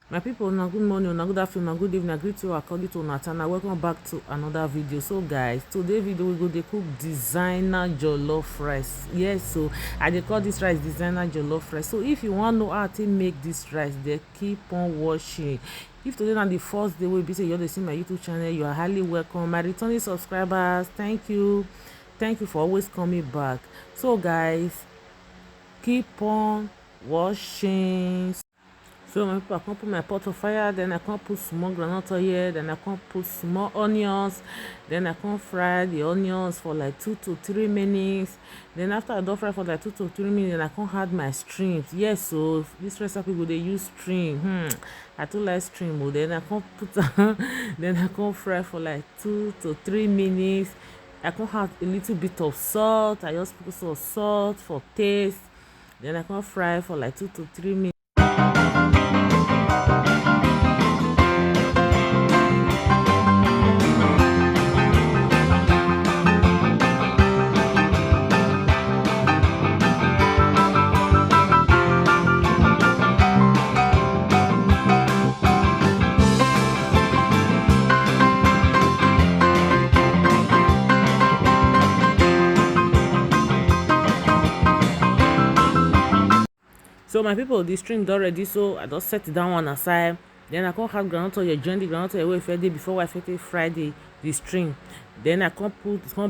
My people, na good morning, na good afternoon, na good evening. I greet you according to una channel. Welcome back to another video. So guys, today video we go dey cook designer jollof rice. Yes, so I dey call this rice designer jollof rice. So if you wan know how to make this rice, dey keep on watching. If today na the first day wey be say you dey see my YouTube channel, you are highly welcome. My returning subscribers, thank you for always coming back. So guys, keep on watching. So my people, I come put my pot of fire, then I come put small groundnut oil, then I come put small onions, then I come fry the onions for like 2 to 3 minutes. Then after I don fry for like 2 to 3 minutes, then I come add my shrimp. Yes, so this recipe go dey use shrimp. I too like shrimp. Oh, then I come put then I come fry for like 2 to 3 minutes. I come add a little bit of salt. I just put some salt for taste. Then I come fry for like 2 to 3 minutes. So my people, the string don ready, so I just set that one aside. Then I come add groundnut oil, join the groundnut oil wey first dey before I fit fry the string. Then I come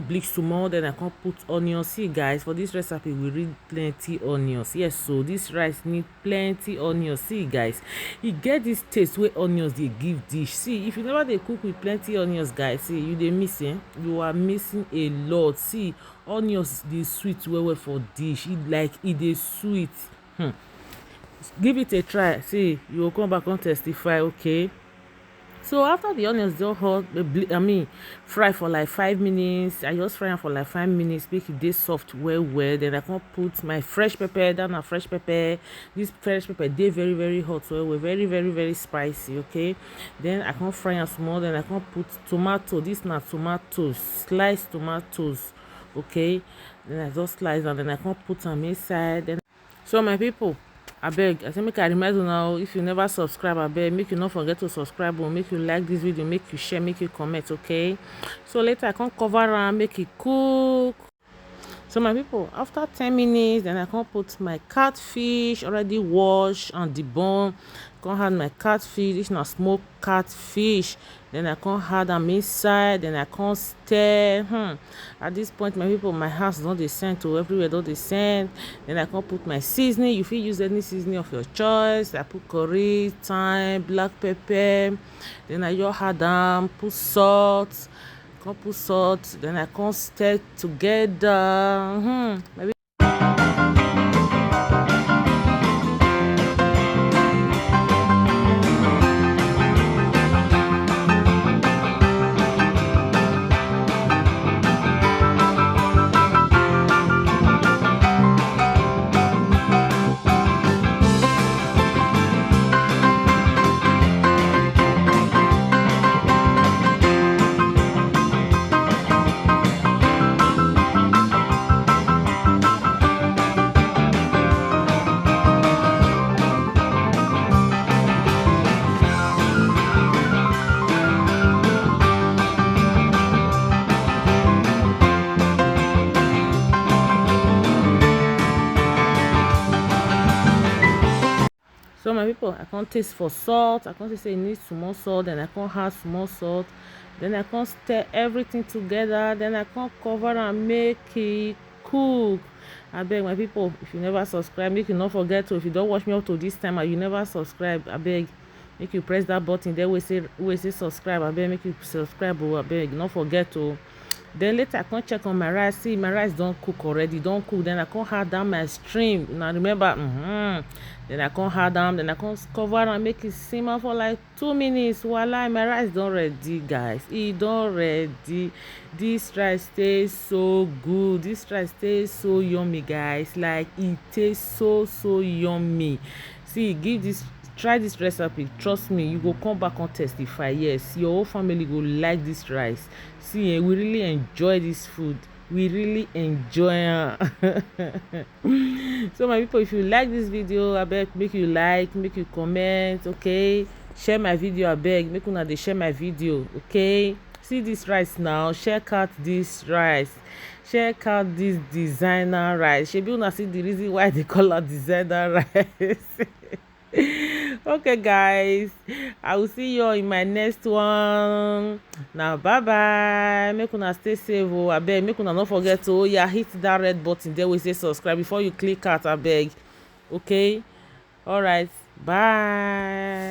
bleach small, then I come put onion. See guys, for this recipe we need plenty onions. Yes, so this rice need plenty onions. See guys, e get this taste wey onions dey give dish. See, if you never dey cook with plenty onions, guys, see you dey miss, you are missing a lot. See, onions dey sweet well well for dish. E dey sweet. Give it a try, see, you will come back and testify. Okay, so after the onions don hot, fry for like 5 minutes. I just fry them for like 5 minutes, make it dey soft well well. Then I come put my fresh pepper. That na fresh pepper. This fresh pepper dey very very hot well well, very very very spicy. Okay, then I come fry am small. Then I come put tomato. This na tomatoes, sliced tomatoes. Okay, then I just slice and then I come put am inside. Then so my people, abeg, I say make I remind you now, if you never subscribe, abeg make you not forget to subscribe. Or make you like this video, make you share, make you comment. Okay, so later I come cover am, make it cook. So my people, after 10 minutes, then I come put my catfish already washed and deboned. Come add my catfish. This na smoked catfish. Then I come add am inside. Then I come stir. At this point, my people, my house don dey scent to everywhere, don dey scent. Then I come put my seasoning. You fit use any seasoning of your choice. I put curry, thyme, black pepper. Then I just add am, put salt. Come put salt. Then I come stir together. Maybe. So my people, I can't taste for salt. I can't say it needs small salt. Then I can't add small salt. Then I can't stir everything together. Then I can't cover and make it cook. I beg my people, if you never subscribe, make you not forget to. If you don't watch me up to this time and you never subscribe, I beg make you press that button there we say subscribe. I beg make you subscribe. I beg not forget to. Then later I come check on my rice. See, my rice don't cook already, don't cook. Then I come add down my stream. Now remember, then I come add down. Then I come cover and make it simmer for like 2 minutes. Voila, my rice done ready, guys. It done ready. This rice tastes so good. This rice tastes so yummy, guys. Like it tastes so yummy. See, try this recipe. Trust me, you go come back and testify. Yes, your whole family go like this rice. See, we really enjoy this food. we really enjoy am. So my people, if you like this video, abeg make you like, make you comment, okay? Share my video, abeg make una dey share my video, okay? See this rice now, check out this rice, check out this designer rice. Shebi una see the reason why they call her designer rice. Okay guys, I will see you all in my next one. Now bye bye, make una stay safe. Oh abeg make una no forget to hit that red button there wey say subscribe before you click out, abeg. Okay, all right, bye.